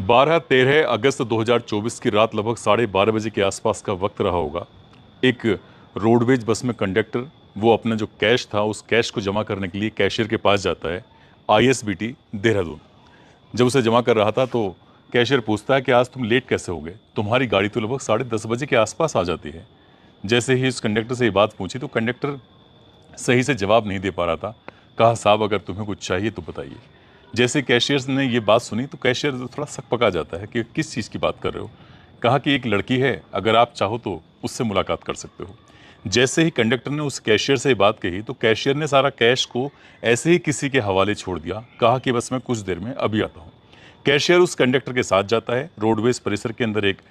12-13 अगस्त 2024 की रात लगभग 12:30 बजे के आसपास का वक्त रहा होगा। एक रोडवेज बस में कंडक्टर वो अपना जो कैश था उस कैश को जमा करने के लिए कैशियर के पास जाता है, आईएसबीटी देहरादून। जब उसे जमा कर रहा था तो कैशियर पूछता है कि आज तुम लेट कैसे हो गए, तुम्हारी गाड़ी तो लगभग 10:30 बजे के आसपास आ जाती है। जैसे ही इस कंडक्टर से ये बात पूछी तो कंडक्टर सही से जवाब नहीं दे पा रहा था। कहा, साहब अगर तुम्हें कुछ चाहिए तो बताइए। जैसे कैशियर ने ये बात सुनी तो कैशियर थोड़ा सकपका जाता है कि किस चीज़ की बात कर रहे हो। कहा कि एक लड़की है, अगर आप चाहो तो उससे मुलाकात कर सकते हो। जैसे ही कंडक्टर ने उस कैशियर से ये बात कही तो कैशियर ने सारा कैश को ऐसे ही किसी के हवाले छोड़ दिया। कहा कि बस मैं कुछ देर में अभी आता हूँ। कैशियर उस कंडक्टर के साथ जाता है। रोडवेज परिसर के अंदर एक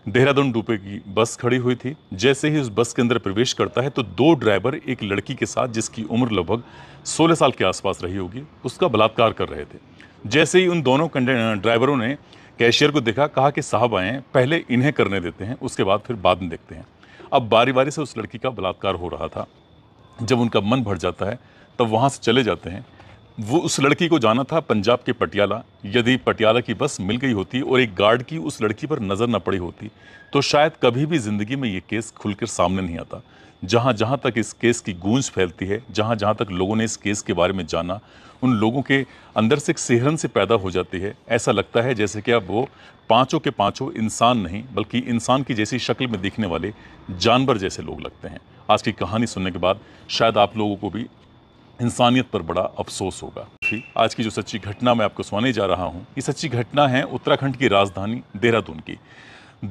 देहरादून डुपे की बस खड़ी हुई थी। जैसे ही उस बस के अंदर प्रवेश करता है तो दो ड्राइवर एक लड़की के साथ, जिसकी उम्र लगभग 16 साल के आसपास रही होगी, उसका बलात्कार कर रहे थे। जैसे ही उन दोनों ड्राइवरों ने कैशियर को देखा, कहा कि साहब आए हैं, पहले इन्हें करने देते हैं, उसके बाद में देखते हैं। अब बारी बारी से उस लड़की का बलात्कार हो रहा था। जब उनका मन भर जाता है तब वहाँ से चले जाते हैं। वो उस लड़की को जाना था पंजाब के पटियाला। यदि पटियाला की बस मिल गई होती और एक गार्ड की उस लड़की पर नज़र न पड़ी होती तो शायद कभी भी ज़िंदगी में ये केस खुलकर सामने नहीं आता। जहाँ जहाँ तक इस केस की गूंज फैलती है, जहाँ जहाँ तक लोगों ने इस केस के बारे में जाना, उन लोगों के अंदर से एक सिहरन से पैदा हो जाती है। ऐसा लगता है जैसे कि अब वो पाँचों के पाँचों इंसान नहीं बल्कि इंसान की जैसी शक्ल में दिखने वाले जानवर जैसे लोग लगते हैं। आज की कहानी सुनने के बाद शायद आप लोगों को भी इंसानियत पर बड़ा अफसोस होगा। आज की जो सच्ची घटना मैं आपको सुनाने जा रहा हूँ, ये सच्ची घटना है उत्तराखंड की राजधानी देहरादून की।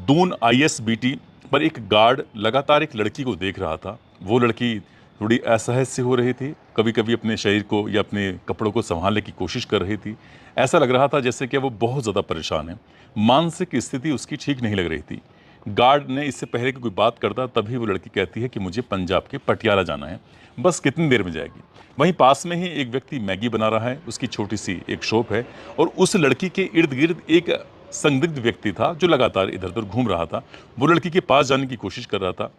दून आईएसबीटी पर एक गार्ड लगातार एक लड़की को देख रहा था। वो लड़की थोड़ी असहज सी हो रही थी, कभी कभी अपने शरीर को या अपने कपड़ों को संभालने की कोशिश कर रही थी। ऐसा लग रहा था जैसे कि वो बहुत ज़्यादा परेशान है, मानसिक स्थिति उसकी ठीक नहीं लग रही थी। गार्ड ने इससे पहले कि कोई बात करता तभी वो लड़की कहती है कि मुझे पंजाब के पटियाला जाना है, बस कितनी देर में जाएगी। वहीं पास में ही एक व्यक्ति मैगी बना रहा है, उसकी छोटी सी एक शॉप है और उस लड़की के इर्द गिर्द एक संदिग्ध व्यक्ति था जो लगातार इधर उधर घूम रहा था। वो लड़की के पास जाने की कोशिश कर रहा था।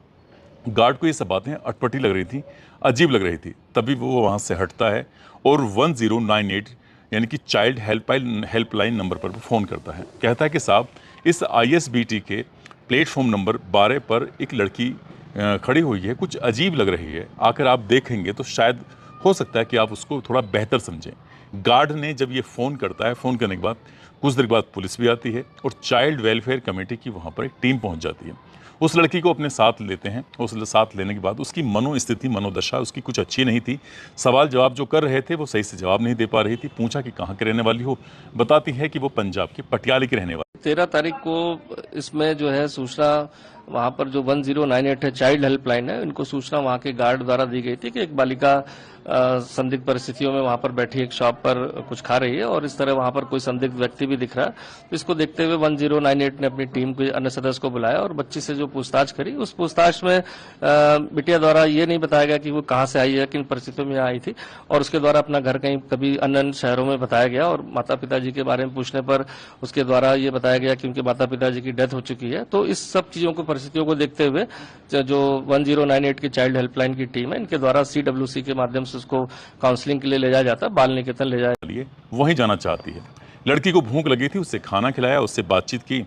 गार्ड को ये सब बातें अटपटी लग रही थी, अजीब लग रही थी। तभी वो वहाँ से हटता है और 1098 यानी कि चाइल्ड हेल्पलाइन नंबर पर फ़ोन करता है। कहता है कि साहब, इस आईएसबीटी के प्लेटफॉर्म नंबर 12 पर एक लड़की खड़ी हुई है, कुछ अजीब लग रही है, आकर आप देखेंगे तो शायद हो सकता है कि आप उसको थोड़ा बेहतर समझें। गार्ड ने जब ये फ़ोन करता है, फ़ोन करने के बाद कुछ देर बाद पुलिस भी आती है और चाइल्ड वेलफेयर कमेटी की वहाँ पर एक टीम पहुँच जाती है। उस लड़की को अपने साथ लेते हैं। उस साथ लेने के बाद उसकी मनोस्थिति, मनोदशा उसकी कुछ अच्छी नहीं थी। सवाल जवाब जो कर रहे थे वो सही से जवाब नहीं दे पा रही थी। पूछा कि कहाँ के रहने वाली हो, बताती है कि वो पंजाब के पटियाले की रहने वाली। 13 तारीख को इसमें जो है सूचना वहां पर जो 1098 है, चाइल्ड हेल्पलाइन है, इनको सूचना वहां के गार्ड द्वारा दी गई थी कि एक बालिका संदिग्ध परिस्थितियों में वहां पर बैठी एक शॉप पर कुछ खा रही है और इस तरह वहां पर कोई संदिग्ध व्यक्ति भी दिख रहा है। तो इसको देखते हुए 1098 ने अपनी टीम के अन्य सदस्य को बुलाया और बच्ची से जो पूछताछ करी, उस पूछताछ में बिटिया द्वारा ये नहीं बताया गया कि वो कहाँ से आई है, किन परिस्थितियों में आई थी, और उसके द्वारा अपना घर कहीं कभी अन्य शहरों में बताया गया। और माता पिताजी के बारे में पूछने पर उसके द्वारा ये बताया गया कि उनके माता पिताजी की डेथ हो चुकी है। तो इस सब चीजों को, परिस्थितियों को देखते हुए जो 1098 की चाइल्ड हेल्पलाइन की टीम है, इनके द्वारा CWC के माध्यम से उसको काउंसलिंग के लिए ले जाया जाता है, बाल निकेतन ले जाया। वहीं जाना चाहती है। लड़की को भूख लगी थी, उससे खाना खिलाया, उससे बातचीत की।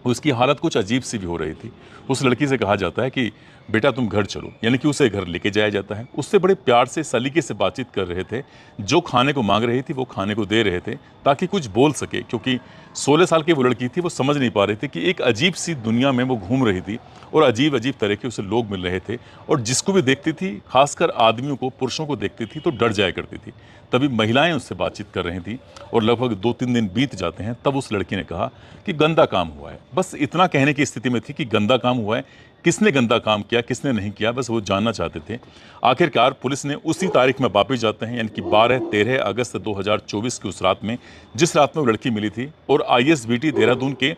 उसकी हालत कुछ अजीब सी भी हो रही थी। उस लड़की से कहा जाता है कि बेटा तुम घर चलो, यानी कि उसे घर लेके जाया जाता है। उससे बड़े प्यार से, सलीके से बातचीत कर रहे थे। जो खाने को मांग रही थी वो खाने को दे रहे थे ताकि कुछ बोल सके, क्योंकि 16 साल की वो लड़की थी, वो समझ नहीं पा रही थी कि एक अजीब सी दुनिया में वो घूम रही थी और अजीब अजीब तरह के उसे लोग मिल रहे थे। और जिसको भी देखती थी, खासकर आदमियों को, पुरुषों को देखती थी तो डर जाया करती थी। तभी महिलाएं उससे बातचीत कर रही थी और लगभग 2-3 दिन बीत जाते हैं। तब उस लड़की ने कहा कि गंदा काम हुआ है। बस इतना कहने की स्थिति में थी कि गंदा काम हुआ है, किसने गंदा काम किया, किसने नहीं किया, बस वो जानना चाहते थे। आखिरकार पुलिस ने उसी तारीख में वापस जाते हैं, यानी कि 12-13 अगस्त 2024 की उस रात में, जिस रात में वो लड़की मिली थी। और आईएसबीटी देहरादून के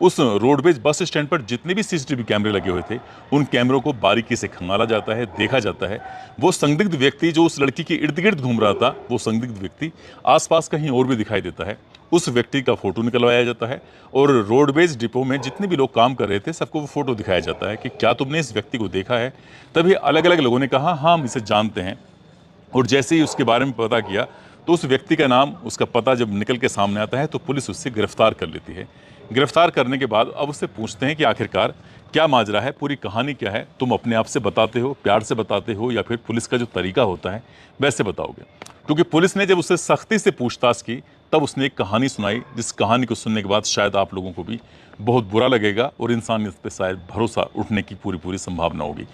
उस रोडवेज बस स्टैंड पर जितने भी सीसीटीवी कैमरे लगे हुए थे, उन कैमरों को बारीकी से खंगाला जाता है, देखा जाता है। वो संदिग्ध व्यक्ति जो उस लड़की के इर्द गिर्द घूम रहा था, वो संदिग्ध व्यक्ति आसपास कहीं और भी दिखाई देता है। उस व्यक्ति का फोटो निकलवाया जाता है और रोडवेज डिपो में जितने भी लोग काम कर रहे थे सबको वो फोटो दिखाया जाता है कि क्या तुमने इस व्यक्ति को देखा है। तभी अलग अलग लोगों ने कहा हाँ, हम इसे जानते हैं। और जैसे ही उसके बारे में पता किया तो उस व्यक्ति का नाम, उसका पता जब निकल के सामने आता है तो पुलिस उससे गिरफ्तार कर लेती है। गिरफ्तार करने के बाद अब उससे पूछते हैं कि आखिरकार क्या माजरा है, पूरी कहानी क्या है, तुम अपने आप से बताते हो, प्यार से बताते हो, या फिर पुलिस का जो तरीका होता है वैसे बताओगे। क्योंकि पुलिस ने जब उससे सख्ती से पूछताछ की तब उसने एक कहानी सुनाई, जिस कहानी को सुनने के बाद शायद आप लोगों को भी बहुत बुरा लगेगा और इंसानियत पे शायद भरोसा उठने की पूरी पूरी संभावना होगी।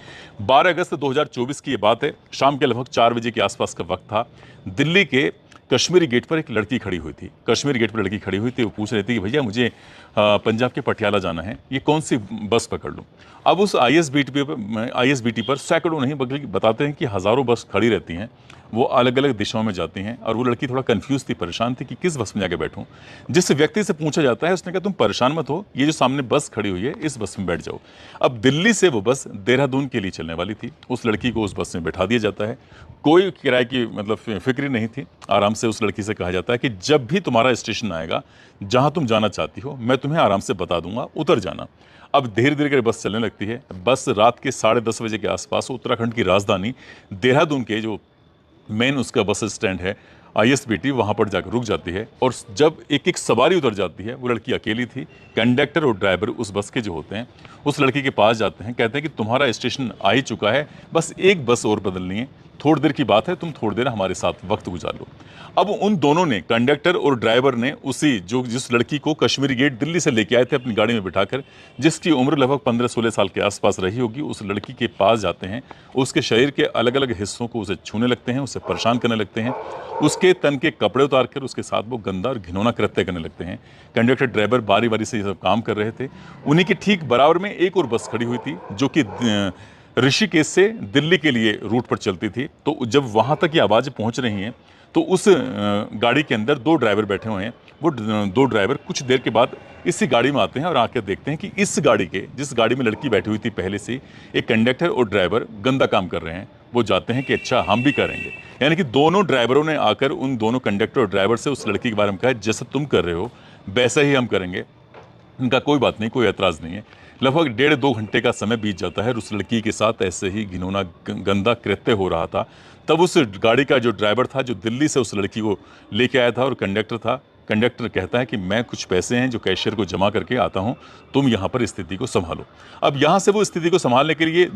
12 अगस्त 2024 की ये बात है। शाम के लगभग 4 बजे के आसपास का वक्त था। दिल्ली के कश्मीरी गेट पर एक लड़की खड़ी हुई थी। कश्मीरी गेट पर लड़की खड़ी हुई थी। वो पूछ रही थी कि भैया मुझे पंजाब के पटियाला जाना है, ये कौन सी बस पकड़ लूँ। अब उस आईएसबीटी पर सैकड़ों नहीं बल्कि बताते हैं कि हज़ारों बस खड़ी रहती हैं, वो अलग अलग दिशाओं में जाती हैं। और वो लड़की थोड़ा कंफ्यूज थी, परेशान थी कि किस बस में जाके बैठूं। जिस व्यक्ति से पूछा जाता है उसने कहा तुम परेशान मत हो, ये जो सामने बस खड़ी हुई है इस बस में बैठ जाओ। अब दिल्ली से वो बस देहरादून के लिए चलने वाली थी। उस लड़की को उस बस में बैठा दिया जाता है। कोई किराए की मतलब फिक्र नहीं थी। आराम से उस लड़की से कहा जाता है कि जब भी तुम्हारा स्टेशन आएगा जहां तुम जाना चाहती हो मैं तुम्हें आराम से बता दूंगा, उतर जाना। अब धीरे धीरे कर बस चलने लगती है। बस रात के 10:30 बजे के आसपास उत्तराखंड की राजधानी देहरादून के जो मेन उसका बस स्टैंड है आईएसबीटी, वहाँ पर जाकर रुक जाती है। और जब एक एक सवारी उतर जाती है, वो लड़की अकेली थी। कंडक्टर और ड्राइवर उस बस के जो होते हैं उस लड़की के पास जाते हैं, कहते हैं कि तुम्हारा स्टेशन आ ही चुका है, बस एक बस और बदलनी है, थोड़ी देर की बात है, तुम थोड़ी देर हमारे साथ वक्त गुजार लो। अब उन दोनों ने, कंडक्टर और ड्राइवर ने, जिस लड़की को कश्मीरी गेट दिल्ली से लेके आए थे अपनी गाड़ी में बिठाकर, जिसकी उम्र लगभग 15-16 साल के आसपास रही होगी, उस लड़की के पास जाते हैं। उसके शरीर के अलग अलग हिस्सों को उसे छूने लगते हैं, उसे परेशान करने लगते हैं। उसके तन के कपड़े उतार कर उसके साथ वो गंदा और घिनौना कृत्य करने लगते हैं। कंडक्टर ड्राइवर बारी बारी से ये सब काम कर रहे थे। उन्हीं के ठीक बराबर में एक और बस खड़ी हुई थी जो कि ऋषिकेश से दिल्ली के लिए रूट पर चलती थी। तो जब वहाँ तक ये आवाज़ें पहुँच रही हैं तो उस गाड़ी के अंदर 2 ड्राइवर बैठे हुए हैं। वो 2 ड्राइवर कुछ देर के बाद इसी गाड़ी में आते हैं और आकर देखते हैं कि इस गाड़ी के, जिस गाड़ी में लड़की बैठी हुई थी पहले से, एक कंडक्टर और ड्राइवर गंदा काम कर रहे हैं। वो जाते हैं कि अच्छा हम भी करेंगे। यानी कि दोनों ड्राइवरों ने आकर उन दोनों कंडक्टर और ड्राइवर से उस लड़की के बारे में कहा जैसा तुम कर रहे हो वैसा ही हम करेंगे। इनका कोई बात नहीं, कोई एतराज़ नहीं है। लगभग 1.5-2 घंटे का समय बीत जाता है और उस लड़की के साथ ऐसे ही घिनौना गंदा कृत्य हो रहा था। तब उस गाड़ी का जो ड्राइवर था, जो दिल्ली से उस लड़की को लेके आया था, और कंडक्टर था, कंडक्टर कहता है कि मैं कुछ पैसे हैं जो कैशियर को जमा करके आता हूं, तुम यहाँ पर स्थिति को संभालो। अब यहाँ से वो स्थिति को संभालने के लिए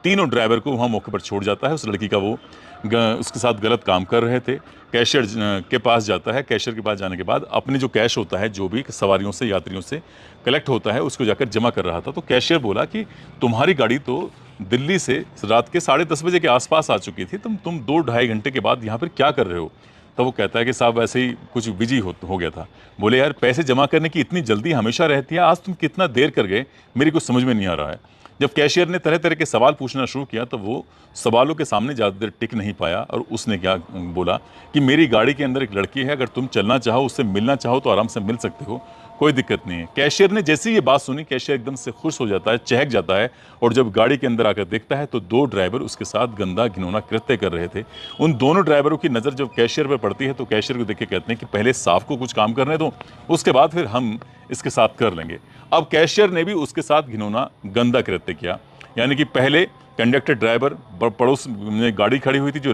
तीनों ड्राइवर को वहाँ मौके पर छोड़ जाता है। उस लड़की का वो उसके साथ गलत काम कर रहे थे। कैशियर के पास जाता है। कैशियर के पास जाने के बाद अपने जो कैश होता है, जो भी सवारियों से, यात्रियों से कलेक्ट होता है, उसको जाकर जमा कर रहा था। तो कैशियर बोला कि तुम्हारी गाड़ी तो दिल्ली से रात के 10:30 बजे के आसपास आ चुकी थी, तुम 2-2.5 घंटे के बाद यहाँ पर क्या कर रहे हो। तो वो कहता है कि साहब ऐसे ही कुछ बिजी हो गया था। बोले यार पैसे जमा करने की इतनी जल्दी हमेशा रहती है, आज तुम कितना देर कर गए, मेरी कुछ समझ में नहीं आ रहा है। जब कैशियर ने तरह तरह के सवाल पूछना शुरू किया तो वो सवालों के सामने ज़्यादा देर टिक नहीं पाया और उसने क्या बोला कि मेरी गाड़ी के अंदर एक लड़की है, अगर तुम चलना चाहो, उससे मिलना चाहो तो आराम से मिल सकते हो, कोई दिक्कत नहीं है। कैशियर ने जैसे ही ये बात सुनी, कैशियर एकदम से खुश हो जाता है, चहक जाता है, और जब गाड़ी के अंदर आकर देखता है तो 2 ड्राइवर उसके साथ गंदा घिनौना कृत्य कर रहे थे। उन दोनों ड्राइवरों की नज़र जब कैशियर पर पड़ती है तो कैशियर को देख के कहते हैं कि पहले साफ को कुछ काम करने दो, उसके बाद फिर हम इसके साथ कर लेंगे। अब कैशियर ने भी उसके साथ घिनौना गंदा कृत्य किया। यानी कि पहले कंडक्टर ड्राइवर, पड़ोस में गाड़ी खड़ी हुई थी जो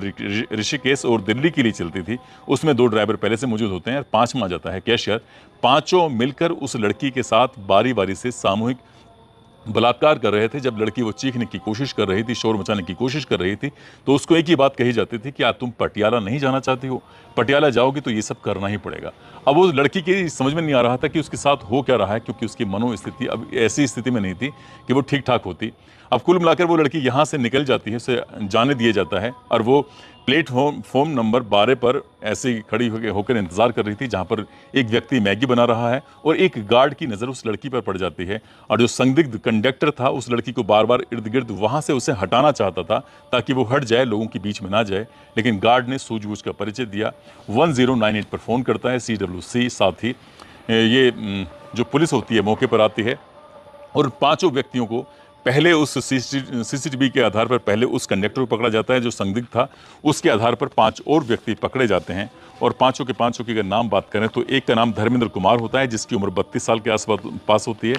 ऋषिकेश और दिल्ली के लिए चलती थी, उसमें 2 ड्राइवर पहले से मौजूद होते हैं और 5वां जाता है कैशियर। पांचों मिलकर उस लड़की के साथ बारी बारी से सामूहिक बलात्कार कर रहे थे। जब लड़की वो चीखने की कोशिश कर रही थी, शोर मचाने की कोशिश कर रही थी, तो उसको एक ही बात कही जाती थी कि तुम पटियाला नहीं जाना चाहती हो, पटियाला जाओगी तो ये सब करना ही पड़ेगा। अब वो लड़की की समझ में नहीं आ रहा था कि उसके साथ हो क्या रहा है, क्योंकि उसकी मनोस्थिति अब ऐसी स्थिति में नहीं थी कि वो ठीक ठाक होती। अब कुल मिलाकर वो लड़की यहाँ से निकल जाती है, उसे जाने दिया जाता है, और वो प्लेटफॉर्म नंबर 12 पर ऐसे ही खड़ी होकर इंतजार कर रही थी, जहाँ पर एक व्यक्ति मैगी बना रहा है और एक गार्ड की नज़र उस लड़की पर पड़ जाती है। और जो संदिग्ध कंडक्टर था उस लड़की को बार बार इर्द गिर्द वहाँ से उसे हटाना चाहता था ताकि वो हट जाए, लोगों के बीच में ना जाए, लेकिन गार्ड ने सूझबूझ का परिचय दिया। 1098 पर फ़ोन करता है CWC। साथ ही ये जो पुलिस होती है मौके पर आती है और 5 व्यक्तियों को पहले उस CCTV के आधार पर पहले उस कंडक्टर को पकड़ा जाता है जो संदिग्ध था, उसके आधार पर 5 और व्यक्ति पकड़े जाते हैं। और पांचों के अगर नाम बात करें तो एक का नाम धर्मेंद्र कुमार होता है जिसकी उम्र 32 साल के आसपास होती है,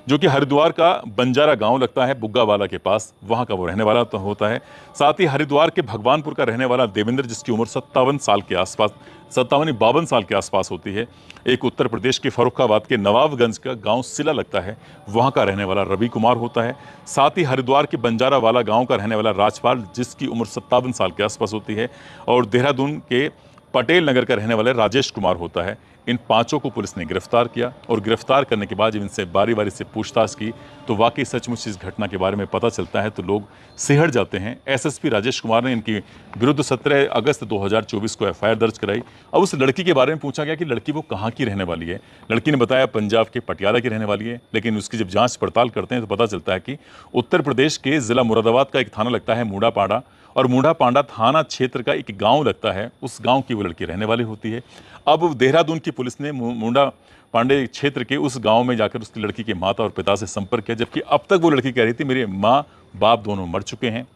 जो कि हरिद्वार का बंजारा गांव लगता है, बुग्गावाला के पास, वहां का वो रहने वाला तो होता है। साथ ही हरिद्वार के भगवानपुर का रहने वाला देवेंद्र, जिसकी उम्र 57 साल के आसपास, 57-52 साल के आसपास होती है। एक उत्तर प्रदेश के फर्रुखाबाद के नवाबगंज का गांव सिला लगता है, वहां का रहने वाला रवि कुमार होता है। साथ ही हरिद्वार के बंजारा वाला गांव का रहने वाला राजपाल, जिसकी उम्र 57 साल के आसपास होती है। और देहरादून के पटेल नगर का रहने वाला राजेश कुमार होता है। इन पांचों को पुलिस ने गिरफ्तार किया और गिरफ्तार करने के बाद जब इनसे बारी बारी से पूछताछ की तो वाकई सचमुच इस घटना के बारे में पता चलता है तो लोग सिहर जाते हैं। एसएसपी राजेश कुमार ने इनके विरुद्ध 17 अगस्त 2024 को एफआईआर दर्ज कराई। अब उस लड़की के बारे में पूछा गया कि लड़की वो कहाँ की रहने वाली है। लड़की ने बताया पंजाब के पटियाला की रहने वाली है, लेकिन उसकी जब जाँच पड़ताल करते हैं तो पता चलता है कि उत्तर प्रदेश के जिला मुरादाबाद का एक थाना लगता है मूढ़ापाड़ा, और मूढ़ापाड़ा थाना क्षेत्र का एक गांव लगता है, उस गांव की वो लड़की रहने वाली होती है। अब देहरादून की पुलिस ने मूढ़ापाड़ा क्षेत्र के उस गांव में जाकर उसकी लड़की के माता और पिता से संपर्क किया, जबकि अब तक वो लड़की कह रही थी मेरे माँ बाप दोनों मर चुके हैं,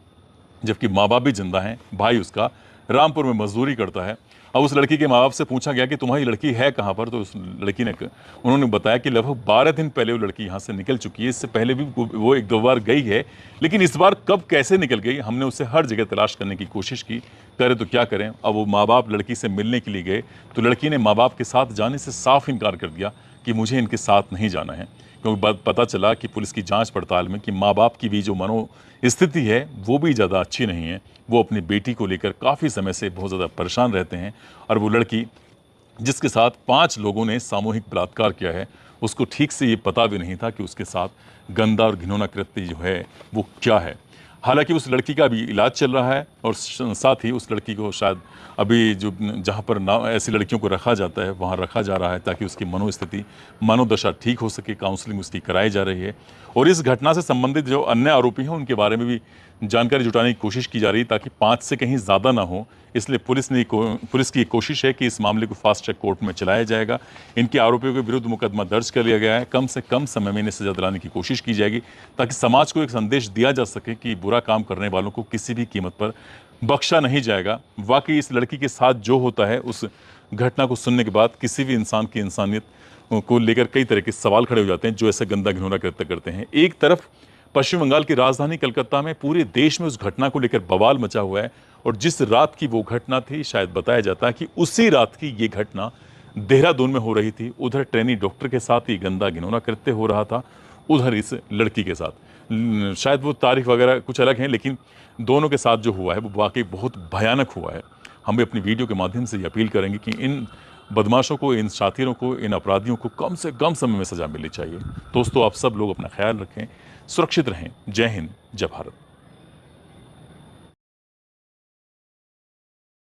जबकि माँ बाप भी जिंदा हैं। भाई उसका रामपुर में मजदूरी करता है। अब उस लड़की के माँ बाप से पूछा गया कि तुम्हारी लड़की है कहाँ पर, तो उस लड़की ने उन्होंने बताया कि लगभग 12 दिन पहले वो लड़की यहाँ से निकल चुकी है। इससे पहले भी वो 1-2 बार गई है, लेकिन इस बार कब कैसे निकल गई हमने उसे हर जगह तलाश करने की कोशिश की, करें तो क्या करें। अब वो माँ बाप लड़की से मिलने के लिए गए तो लड़की ने माँ बाप के साथ जाने से साफ इनकार कर दिया कि मुझे इनके साथ नहीं जाना है, क्योंकि पता चला कि पुलिस की जांच पड़ताल में कि माँ बाप की भी जो मनोस्थिति है वो भी ज़्यादा अच्छी नहीं है। वो अपनी बेटी को लेकर काफ़ी समय से बहुत ज़्यादा परेशान रहते हैं, और वो लड़की जिसके साथ 5 लोगों ने सामूहिक बलात्कार किया है, उसको ठीक से ये पता भी नहीं था कि उसके साथ गंदा और घिनौना कृत्य जो है वो क्या है। हालांकि उस लड़की का अभी इलाज चल रहा है, और साथ ही उस लड़की को शायद अभी जो जहाँ पर ना ऐसी लड़कियों को रखा जाता है वहाँ रखा जा रहा है ताकि उसकी मनोस्थिति, मनोदशा ठीक हो सके। काउंसलिंग उसकी कराई जा रही है, और इस घटना से संबंधित जो अन्य आरोपी हैं उनके बारे में भी जानकारी जुटाने की कोशिश की जा रही है ताकि 5 से कहीं ज़्यादा ना हो। इसलिए पुलिस की कोशिश है कि इस मामले को फास्ट ट्रैक कोर्ट में चलाया जाएगा। इनके आरोपियों के विरुद्ध मुकदमा दर्ज कर लिया गया है। कम से कम समय में इन्हें सजा दिलाने की कोशिश की जाएगी ताकि समाज को एक संदेश दिया जा सके कि बुरा काम करने वालों को किसी भी कीमत पर बख्शा नहीं जाएगा। वाकई इस लड़की के साथ जो होता है, उस घटना को सुनने के बाद किसी भी इंसान की इंसानियत को लेकर कई तरह के सवाल खड़े हो जाते हैं जो ऐसे गंदा घिनौना कृत्य करते हैं। एक तरफ पश्चिम बंगाल की राजधानी कलकत्ता में पूरे देश में उस घटना को लेकर बवाल मचा हुआ है, और जिस रात की वो घटना थी शायद बताया जाता है कि उसी रात की ये घटना देहरादून में हो रही थी। उधर ट्रेनी डॉक्टर के साथ ही गंदा घिनौना कृत्य हो रहा था, उधर इस लड़की के साथ। शायद वो तारीख वगैरह कुछ अलग हैं, लेकिन दोनों के साथ जो हुआ है वो वाकई बहुत भयानक हुआ है। हम भी अपनी वीडियो के माध्यम से ये अपील करेंगे कि इन बदमाशों को, इन साथीरों को, इन अपराधियों को कम से कम समय में सजा मिलनी चाहिए। दोस्तों, आप सब लोग अपना ख्याल रखें, सुरक्षित रहें। जय हिंद, जय भारत।